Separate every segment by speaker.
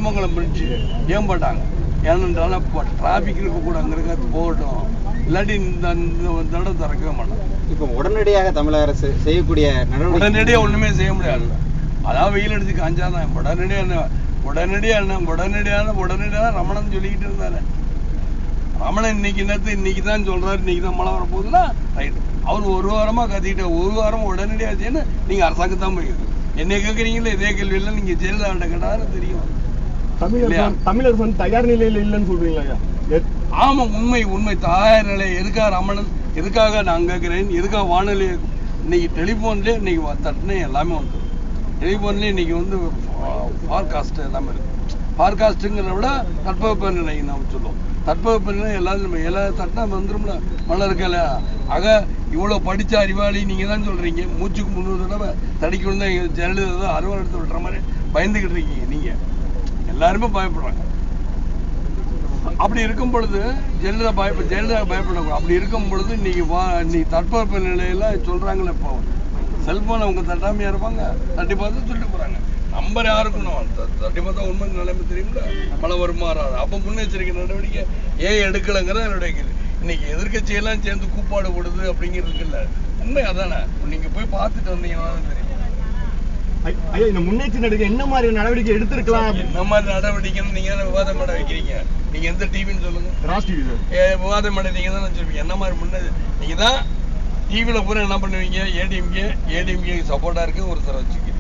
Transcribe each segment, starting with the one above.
Speaker 1: Thirumangalam fridge ஏன் போட்டாங்க? ஏனென்றால் இப்போ டிராஃபிக் இருக்கக்கூடாங்கிறது போகட்டும், இல்லாட்டி இந்த தடவை திறக்கவே மாட்டாங்க.
Speaker 2: இப்போ உடனடியாக தமிழக அரசு செய்யக்கூடிய நடவடிக்கை
Speaker 1: உடனடியாக ஒன்றுமே செய்ய முடியாது. அதாவது வெயில் அடிச்சு காஞ்சாதான் உடனடியான ரமணன் சொல்லிக்கிட்டு இருந்தாரு. ரமணன் இன்னைக்கு தான் சொல்றாரு, இன்னைக்கு தான் மழை வரப்போகுதுன்னா ரைட். அவர் ஒரு வாரமா கத்திக்கிட்ட, ஒரு வாரம் உடனடியாக செய்யணும். நீங்க அரசாங்கம் தான் போயிருக்கு. என்ன கேட்குறீங்களா? இதே கேள்வியெல்லாம் நீங்க ஜெயலலிதா கேட்டாலும் தெரியும்.
Speaker 3: தமிழர் தயார் நிலையில் இல்லைன்னு சொல்றீங்களா?
Speaker 1: ஆமா, உண்மை தயார் நிலை. எதுக்காக ரமணன், எதுக்காக நான் கேட்கிறேன், எதுக்காக வானொலி இன்னைக்கு டெலிஃபோன்லேயே இன்னைக்கு தட்டினே எல்லாமே வந்து டெலிஃபோன்லேயே இன்னைக்கு வந்து ஃபார்காஸ்ட் எல்லாமே இருக்கு. ஃபார்காஸ்ட்டுங்கிறத விட தட்பவெப்ப நிலை நம்ம சொல்லுவோம். தட்பவெப்ப நிலை எல்லா தட்டினா வந்துடும்ல, மழை இருக்கல. ஆக இவ்வளோ படித்த அறிவாளி நீங்கள் தான் சொல்கிறீங்க. மூச்சுக்கு 300 தடவை தடிக்கணும் தான் ஜெயலலிதா அறுவடை எடுத்து விட்டுற மாதிரி பயந்துக்கிட்டு இருக்கீங்க. நீங்கள் எல்லாருமே பயப்படுறாங்க. அப்படி இருக்கும் பொழுது ஜெயலலிதா பயப்படக்கூடாது. அப்படி இருக்கும் பொழுது இன்னைக்கு தட்பவெப்ப நிலையெல்லாம் சொல்கிறாங்களே. இப்போ செல்ஃபோன் அவங்க தட்டாமையாக இருப்பாங்க, தட்டி பார்த்து சொல்லிட்டு போகிறாங்க. நம்பர் யாருக்கணும் தட்டி பார்த்தா உண்மை நிலைமை தெரியுங்களா? மழை வருமாறாது. அப்போ முன்னெச்சரிக்கை நடவடிக்கை ஏன் எடுக்கலைங்கிறத என்னுடைய கேள்வி. இன்னைக்கு எதிர்கட்சியெல்லாம் சேர்ந்து கூப்பாடு போடுது அப்படிங்கிறது இல்லை. உண்மை அதானே. நீங்கள் போய் பார்த்துட்டு வந்தீங்கன்னா தான் தெரியும்.
Speaker 3: ஐயா, இந்த முன்னெச்சரிக்கை என்ன மாதிரி நடவடிக்கை எடுத்திருக்கலாம்?
Speaker 1: என்ன மாதிரி நடவடிக்கைன்னு நீங்க விவாதம் பண்ண வைக்கிறீங்க? நீங்க எந்த டிவின்னு சொல்லுங்க.
Speaker 3: ராஜ் டிவி
Speaker 1: விவாதம் பண்ண நீங்க தானே சொல்லுவீங்க. என்ன மாதிரி முன்னே நீங்க தான் டிவியில பூரா என்ன பண்ணுவீங்க? ஏடிஎம்கே சப்போர்ட்டா இருக்கு ஒருத்தர் வச்சுக்கிறீங்க,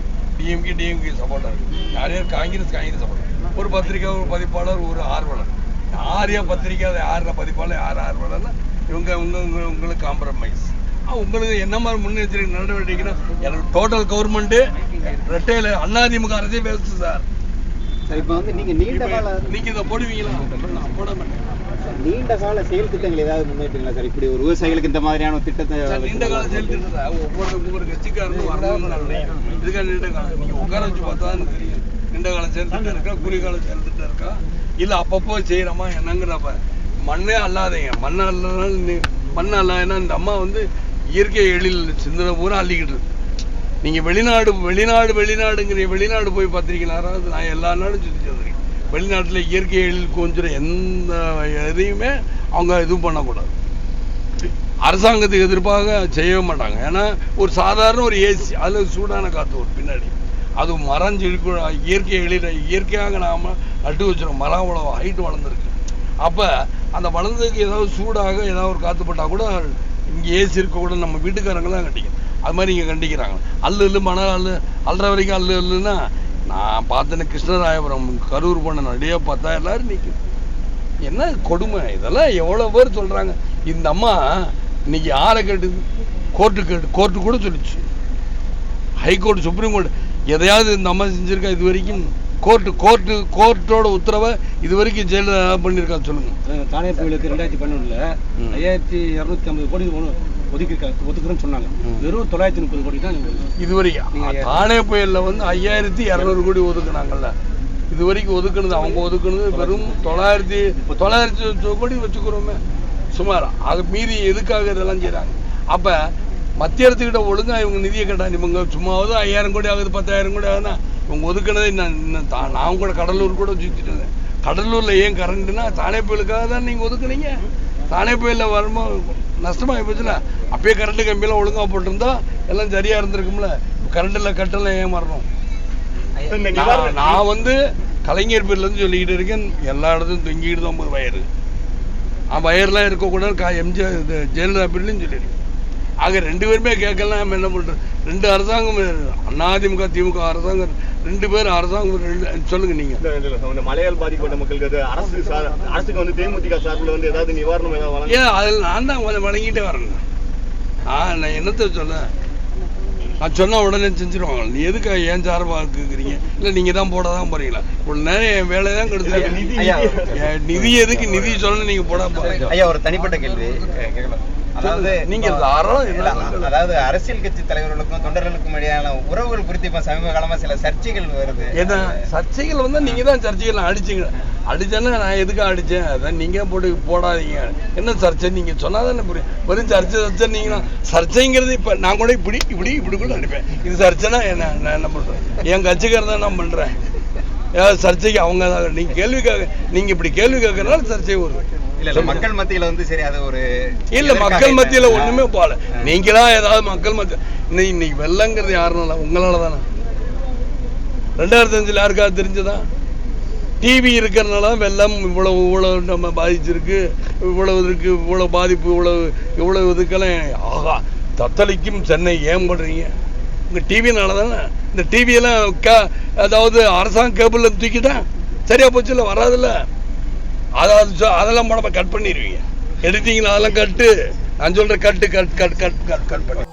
Speaker 1: டிஎம்கே சப்போர்ட்டா இருக்கு. யாரையும் காங்கிரஸ் சப்போர்ட். ஒரு பத்திரிக்கை, ஒரு பதிப்பாளர், ஒரு ஆர்வலர். யாரையா பத்திரிக்கை, யார பதிப்பாளர், யார் ஆர்வலர்னா உங்களுக்கு காம்ப்ரமைஸ். உங்களுக்கு என்ன மாதிரி முன்னெச்சரிக்கை நடவடிக்கைன்னா, எனக்கு டோட்டல் கவர்மெண்ட் ரெட்டையில அதிமுக அரசே பேசுது சார்.
Speaker 2: இப்போ வந்து
Speaker 1: நீங்க இதை போடுவீங்களா? நான் போட மாட்டேன்.
Speaker 2: நீண்ட கால செயல் திட்டங்கள் ஏதாவது முன்னேற்றங்களா சார்? இப்படி ஒரு விவசாயிகளுக்கு இந்த மாதிரியான ஒரு திட்டத்தை
Speaker 1: நீண்ட கால செயல் திட்டத்தை ஒவ்வொரு கட்சிக்காரனும் வரணும்னு இதுக்காக நீண்ட காலம் நீங்க உட்கார வச்சு பார்த்தா தெரியும். நீண்ட கால செயல் திட்டம் இருக்கா, குறுகால செயல் திட்டம் இருக்கா, இல்ல அப்பப்போ செய்யறோமா என்னங்கிறப்ப. மண்ணே அல்லாதீங்க. மண்ணை அல்லாதுன்னா இந்த அம்மா வந்து இயற்கை எழில் சிந்தனை பூரா அள்ளிக்கிட்டு இருக்கு. நீங்க வெளிநாடு போய் பார்த்திருக்கீங்களா? நான் எல்லா நாடும் சுற்றி வந்திருக்கேன். வெளிநாட்டில் இயற்கை எழில் கொஞ்சம் எந்த எதையுமே அவங்க இதுவும் பண்ணக்கூடாது. அரசாங்கத்துக்கு எதிர்ப்பாக செய்யவே மாட்டாங்க. ஏன்னா ஒரு சாதாரண ஒரு ஏசி, அதில் சூடான காற்று ஒரு பின்னாடி அது மரம் இயற்கை எழில் இயற்கையாக நாம் நட்டு வச்சிடும். மரம் அவ்வளோ ஹைட்டு வளர்ந்துருக்கு. அப்போ அந்த வளர்ந்ததுக்கு ஏதாவது சூடாக ஏதாவது ஒரு காற்று பட்டால் கூட இங்கே ஏசி இருக்கக்கூட நம்ம வீட்டுக்காரங்க தான் கண்டிக்கணும். அது மாதிரி இங்கே கண்டிக்கிறாங்க. அல்லு மணல் அல்ற வரைக்கும் அல்லுன்னா நான் பார்த்தேன்னு கிருஷ்ணராயபுரம் கரூர் போன நடிகை பார்த்தா எல்லாரும் நிற்குது. என்ன கொடுமை இதெல்லாம்! எவ்வளோ பேர் சொல்கிறாங்க. இந்த அம்மா இன்னைக்கு யாரை கேட்டுது? கோர்ட்டு கூட சொல்லிச்சு. ஹைகோர்ட், சுப்ரீம் கோர்ட் எதையாவது இந்த அம்மா செஞ்சுருக்கா இது வரைக்கும்? கோர்ட்டோட உத்தரவை இது வரைக்கும் ஜெயலலிதா பண்ணியிருக்கா சொல்லுங்க.
Speaker 4: தானே புயலுக்கு 2011 5250 கோடி ஒதுக்குறேன்னு சொன்னாங்க. வெறும் 930 கோடி தான்
Speaker 1: இது வரைக்கும். தானே புயல்ல வந்து 5200 கோடி ஒதுக்குனாங்கல்ல. இது வரைக்கும் ஒதுக்குனது அவங்க ஒதுக்குனது வெறும் 900 கோடி வச்சுக்கிறோமே சுமார். அது மீறி எதுக்காக இதெல்லாம் செய்யறாங்க? அப்ப மத்திய அரசுகிட்ட ஒழுங்கா இவங்க நிதியை கேட்டாங்க. இவங்க சும்மாவது 5000 கோடி ஆகுது, 10,000 கோடி ஆகுதுன்னா இவங்க ஒதுக்குனதை நான் கூட கடலூர் கூட சுற்றிட்டு இருந்தேன். கடலூர்ல ஏன் கரண்ட்னா தானே புயலுக்காக தான் நீங்க ஒதுக்குனீங்க. தானே புயல்ல வரும்போது நஷ்டமாகி போச்சுல. அப்பயே கரண்ட் கம்பியெல்லாம் ஒழுங்கா போட்டிருந்தா எல்லாம் சரியா இருந்திருக்கும்ல. கரண்ட்ல கட்டெல்லாம் ஏன் வரணும்? நான் வந்து கலைஞர் பேர்ல இருந்து சொல்லிக்கிட்டு இருக்கேன். எல்லா இடத்துலையும் தொங்கிக்கிட்டு தான் போகுது வயரு. வயர்லாம் இருக்கக்கூடாது. எம்ஜிஆர் ஜெயலலிதா பேர்லையும் சொல்லியிருக்கேன். ஆக 2 பேருமே கேட்கலாம். நம்ம என்ன பண்றோம்? 2 அரசாங்கம், அதிமுக திமுக அரசாங்கம் 2 பேர் அரசாங்கம். சொல்லுங்க நீங்க.
Speaker 3: மழையால் பாதிக்கப்பட்ட மக்களுக்கு அரசுக்கு வந்து தேமுதிக சார்பில் வந்து ஏதாவது நிவாரணம் ஏதாவது
Speaker 1: ஏன் அதில் நான் தான் வழங்கிட்டே வரேன். நான் என்னத்தை சொல்ல? நான் சொன்னா உடனே செஞ்சிருவாங்க. நீ எதுக்கு ஏன் சார்பாக கேட்குறீங்க? இல்லை நீங்க தான் போட தான் போறீங்களா? ஒரு நேரம் என் வேலை தான் கெடுத்து. நிதி எதுக்கு? நிதி சொல்ல நீங்க போட போறீங்க.
Speaker 2: ஐயா, ஒரு தனிப்பட்ட கேள்வி கேட்கலாம். அதாவது
Speaker 1: நீங்க
Speaker 2: அதாவது அரசியல் கட்சி தலைவர்களுக்கும் தொண்டர்களுக்கும் இடையான உறவுகள் குறித்து இப்ப சமீப காலமா சில சர்ச்சைகள் வருது.
Speaker 1: என்ன சர்ச்சைகள் வந்து நீங்க தான் சர்ச்சைகள் அடிச்சேன்னா நான் எதுக்கு அடிச்சேன்? அதான் நீங்க போடாதீங்க. என்ன சர்ச்சை நீங்க சொன்னாதானே புரியும். வெறும் சர்ச்சை நீங்க சர்ச்சைங்கிறது இப்ப நான் கூட இப்படி கூட அனுப்பேன். இது சர்ச்சைனா என்ன? நான் என்ன பண்றேன்? என் கட்சிக்காரர் தான் நான் பண்றேன். ஏதாவது சர்ச்சைக்கு அவங்க தான் நீங்க கேள்வி நீங்க இப்படி கேள்வி கேட்கறதுனால சர்ச்சை வரும்.
Speaker 2: இல்ல மக்கள் மத்தியில வந்து சரி அது ஒரு
Speaker 1: இல்ல மக்கள் மத்தியில ஒண்ணுமே போல. நீங்களா ஏதாவது மக்கள் மத்திய இன்னைக்கு வெள்ளங்கிறது யாருனால உங்களால தானே. 2005 யாருக்காவது தெரிஞ்சதா? டிவி இருக்கிறதுனால வெள்ளம் இவ்வளவு நம்ம பாதிச்சிருக்கு, இவ்வளவு இருக்கு, இவ்வளவு பாதிப்பு, இவ்வளவு இதுக்கெல்லாம் ஆகா தத்தளிக்கும் சென்னை ஏன் பண்றீங்க? உங்க டிவினால தானே. இந்த டிவியெல்லாம் அதாவது அரசாங்க கேபிள்ல தூக்கிட்டா சரியா போச்சு, இல்லை வராதுல்ல. அதாவது அதெல்லாம் நம்ம கட் பண்ணிடுவீங்க. எடிட்டிங்ல அதெல்லாம் கட்டு, நான் சொல்ற கட் பண்ணி